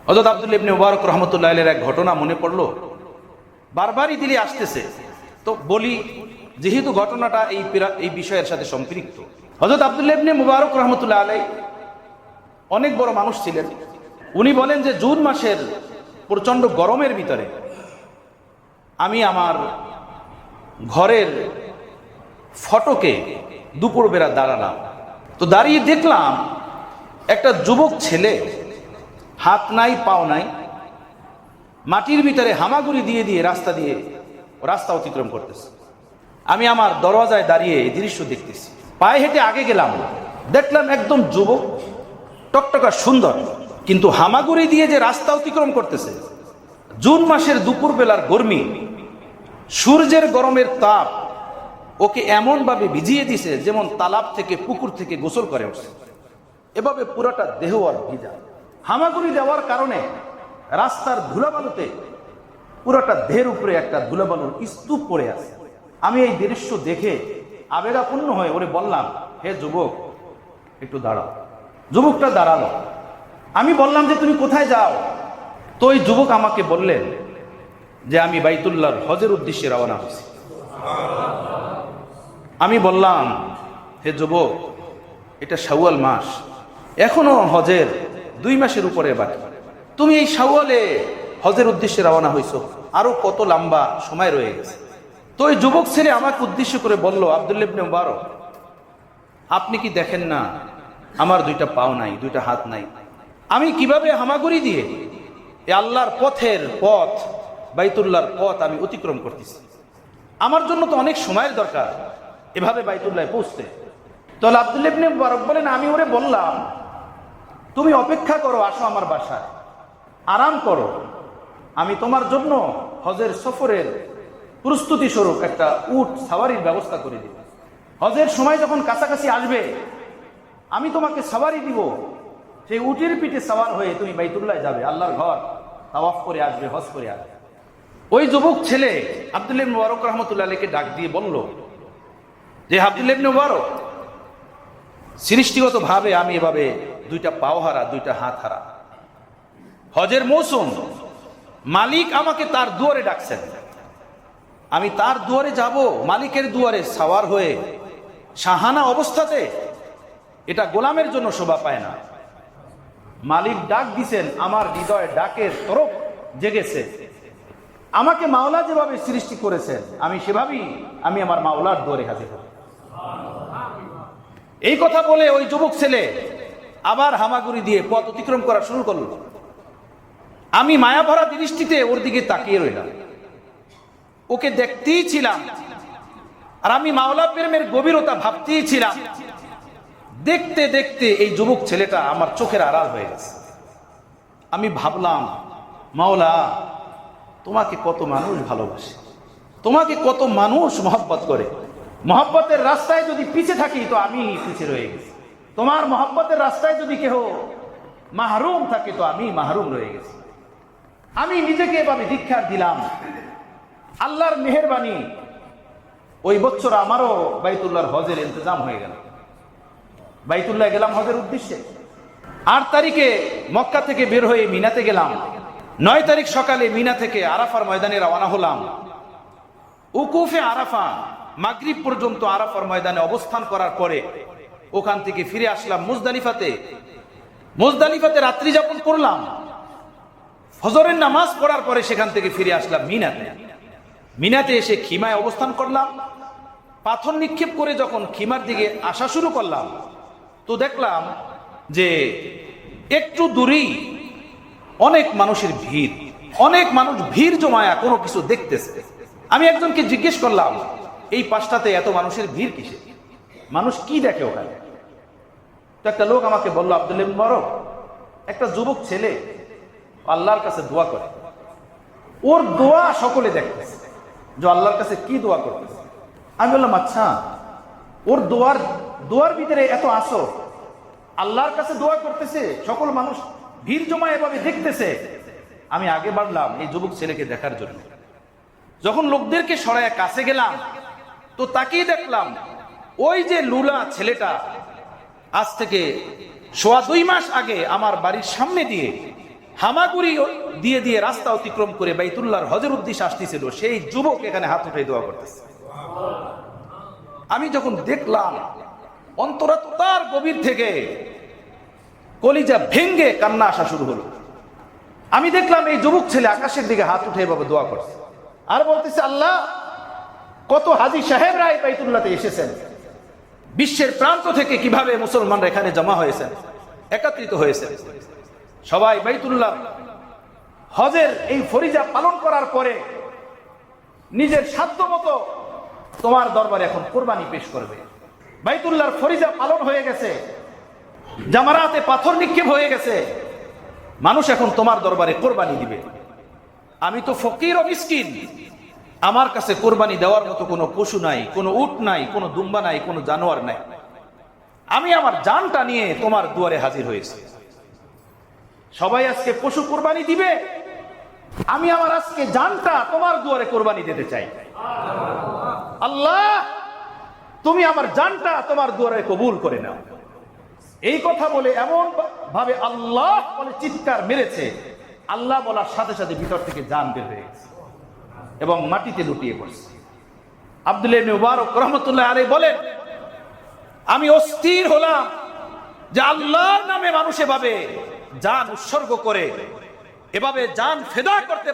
হযরত আব্দুল্লাহ ইবনে মুবারক রাহমাতুল্লাহি আলাইহির এক ঘটনা মনে পড়লো, বারবারই দিলে আসতেছে, তো বলি যেহেতু ঘটনাটা এই বিষয়ের সাথে সম্পৃক্ত। হযরত আব্দুল্লাহ ইবনে মুবারক রাহমাতুল্লাহি আলাইহি অনেক বড় মানুষ ছিলেন। উনি বলেন যে জুন মাসের প্রচন্ড গরমের ভিতরে আমি আমার ঘরের ফটকে দুপুরবেলা দাঁড়ালাম। তো দাঁড়িয়ে দেখলাম একটা যুবক ছেলে, হাত নাই পাও নাই, মাটির ভিতরে হামাগুড়ি দিয়ে দিয়ে রাস্তা অতিক্রম করতেছে। আমি আমার দরওয়াজায় দাঁড়িয়ে এই দৃশ্য দেখতেছি। পায়ে হেঁটে আগে গেলাম, দেখলাম একদম যুবক, টকটকা সুন্দর, কিন্তু হামাগুড়ি দিয়ে যে রাস্তা অতিক্রম করতেছে। জুন মাসের দুপুর বেলার গরমি, সূর্যের গরমের তাপ ওকে এমন ভাবে ভিজিয়ে দিছে যেমন তালাব থেকে পুকুর থেকে গোসল করে উঠছে। এভাবে পুরোটা দেহ আর ভিজা। হামাগুড়ি দেওয়ার কারণে রাস্তার ধুলাবালুতে পুরোটা দেহের উপরে একটা ধুলাবালুর স্তূপ পড়ে আছে। আমি এই দৃশ্য দেখে আবেগাপূর্ণ হয়ে ওরে বললাম, হে যুবক একটু দাঁড়াও। যুবকটা দাঁড়ালো। আমি বললাম যে তুমি কোথায় যাও? তো ওই যুবক আমাকে বললেন যে আমি বাইতুল্লাহর হজের উদ্দেশ্যে রওনা হয়েছি। আমি বললাম, হে যুবক, এটা শাওয়াল মাস, এখনো হজের 2 মাসের উপরে বাকি। তুমি এই শাওয়ালে হজের উদ্দেশ্যে রওনা হয়েছো, আরো কত লম্বা সময় রয়ে গেছে। তো ওই যুবক ছেলে আমাকে উদ্দেশ্য করে বলল, আব্দুল্লাহ ইবনে মুবারক, আপনি কি দেখেন না আমার 2টা পাও নাই, 2টা হাত নাই? আমি কিভাবে হামাগুড়ি দিয়ে এই আল্লাহর পথ, বাইতুল্লাহর পথ আমি অতিক্রম করতেছি। আমার জন্য তো অনেক সময়ের দরকার এভাবে বাইতুল্লাহে পৌঁছতে। তাহলে আব্দুল্লাহ ইবনে মুবারক বলেন, আমি ওরে বললাম, তুমি অপেক্ষা করো, আসো আমার বাসায়, আরাম করো, আমি তোমার জন্য হজের সফরের প্রস্তুতি স্বরূপ একটা উট সাওয়ারির ব্যবস্থা করে দিব। হজের সময় যখন কাছাকাছি আসবে, আমি তোমাকে সাওয়ারি দিব, সেই উটের পিঠে সাওয়ার হয়ে তুমি বাইতুল্লাহে যাবে, আল্লাহর ঘর তাওয়াফ করে আসবে, হজ করে আসবে। ওই যুবক ছেলে আব্দুল্লাহ ইবনে মুবারক রাহমাতুল্লাহি আলাইহিকে ডাক দিয়ে বলল যে, আব্দুল্লাহ ইবনে মুবারক, সৃষ্টিগত ভাবে আমি এভাবে 2টা পাও হারা, 2টা হাত হারা। হজের মৌসুম, মালিক আমাকে তার দুয়ারে ডাকছেন, আমি তার দুয়ারে যাব, মালিকের দুয়ারে সাওয়ার হয়ে শাহানা অবস্থাতে, এটা গোলামের জন্য শোভা পায় না। মালিক ডাক দিছেন, আমার হৃদয়ে ডাকের তরফ জেগেছে। আমাকে মাওলা যেভাবে সৃষ্টি করেছেন, আমি সেভাবেই আমি আমার মাওলার দুয়ারে হাজির হব। এই কথা বলে ওই যুবক ছেলে আবার হামাগুড়ি দিয়ে পথ অতিক্রম করা শুরু করল। আমি মায়াভরা দৃষ্টিতে ওর দিকে তাকিয়ে রইলাম, ওকে দেখতেই ছিলাম, আর আমি মাওলা প্রেমের গভীরতা ভাবতেই ছিলাম। দেখতে দেখতে এই যুবক ছেলেটা আমার চোখের আড়াল হয়ে গেছে। আমি ভাবলাম, মাওলা, তোমাকে কত মানুষ ভালোবাসে, তোমাকে কত মানুষ মহব্বত করে। মহব্বতের রাস্তায় যদি পিছে থাকি তো আমি পিছে রয়ে গেছি, তোমার মহব্বতের রাস্তায় যদি কেহ মাহরুম থাকে তো আমি মাহরুম রয়ে গেছি। আমি নিজেকে এভাবে দীক্ষা দিলাম। আল্লাহর মেহেরবানি, ওই বছর আমারও বাইতুল্লাহর হজের ইন্তজাম হয়ে গেল। বাইতুল্লাহ গেলাম হজের উদ্দেশ্যে। 8 তারিখে মক্কা থেকে বের হয়ে মিনাতে গেলাম। 9 তারিখ সকালে মিনা থেকে আরাফার ময়দানে রওনা হলাম। উকুফে আরাফা, মাগরিব পর্যন্ত আরাফার ময়দানে অবস্থান করার পরে ওখান থেকে ফিরে আসলাম মুজদালিফাতে রাত্রি যাপন করলাম। ফজরের নামাজ পড়ার পরে সেখান থেকে ফিরে আসলাম মিনাতে এসে খিমায় অবস্থান করলাম। পাথর নিক্ষেপ করে যখন খিমার দিকে আসা শুরু করলাম, তো দেখলাম যে একটু দূরেই অনেক মানুষের ভিড়, অনেক মানুষ ভিড় জমায়া কোনো কিছু দেখতেছে। আমি একজনকে জিজ্ঞেস করলাম, এই পাশটাতে এত মানুষের ভিড় কিসে, মানুষ কি দেখে ওখানে? তো একটা লোক আমাকে বলল, আব্দুল্লাহ ইবনে মুবারক, একটা যুবক ছেলে আল্লাহর কাছে দোয়া করে, ওর দোয়া সকলে দেখতেছে, যে আল্লাহর কাছে কি দোয়া করতেছে। আমি বললাম, আচ্ছা, ওর দোয়ার ভিতরে এত আসর, আল্লাহর কাছে দোয়া করতেছে, সকল মানুষ ভিড় জমা এভাবে দেখতেছে। আমি আগে বাড়লাম এই যুবক ছেলেকে দেখার জন্য। যখন লোকদেরকে সরায় কাছে গেলাম, তো তাকেই দেখলাম, ওই যে লুলা ছেলেটা আজ থেকে 2.25 মাস আগে আমার বাড়ির সামনে দিয়ে হামাগুড়ি দিয়ে দিয়ে রাস্তা অতিক্রম করে বাইতুল্লাহর হজের উদ্দেশ্যে আসতেছিল, সেই যুবক এখানে হাত উঠে দোয়া করতেছে। আমি যখন দেখলাম, অন্তরাত্মার গভীর থেকে কলিজা ভেঙ্গে কান্না আসা শুরু হলো। আমি দেখলাম এই যুবক ছেলে আকাশের দিকে হাত উঠে এভাবে দোয়া করছে আর বলতেছে, আল্লাহ, কত হাজী সাহেবরা এই বাইতুল্লাহতে এসেছেন, বিশ্বের প্রান্ত থেকে কিভাবে মুসলমানরা এখানে জমা হয়েছেন, একত্রিত হয়েছেন। সবাই বাইতুল্লাহ হজের এই ফরিজা পালন করার পরে নিজের সাধ্য মতো তোমার দরবারে এখন কোরবানি পেশ করবে। বাইতুল্লাহর ফরিজা পালন হয়ে গেছে, জামারাতে পাথর নিক্ষেপ হয়ে গেছে, মানুষ এখন তোমার দরবারে কোরবানি দিবে। আমি তো ফকির ও মিসকিন, আমার কাছে কোরবানি দেওয়ার মতো কোনো পশু নাই, কোনো উট নাই, কোনো দুম্বা নাই, কোনো জানোয়ার নাই। আমি আমার জানটা নিয়ে তোমার দুয়ারে হাজির হয়েছি। সবাই আজকে পশু কোরবানি দিবে, আমি আমার আজকে জানটা তোমার দুয়ারে কোরবানি দিতে চাই। আল্লাহ, তুমি আমার জানটা তোমার দুয়ারে কবুল করে নাও। এই কথা বলে এমন ভাবে আল্লাহ বলে চিৎকার মেরেছে, আল্লাহ বলার সাথে সাথে ভিতর থেকে জান বের হয়ে গেছে এবং মাটিতে লুটিয়ে পড়ছে। আব্দুল্লাহ ইবনে মুবারক রাহমাতুল্লাহ আলাইহি বলেন, আমি অস্থির হলাম যে আল্লাহর নামে মানুষ এভাবে জান উৎসর্গ করে, এভাবে জান ফেদা করতে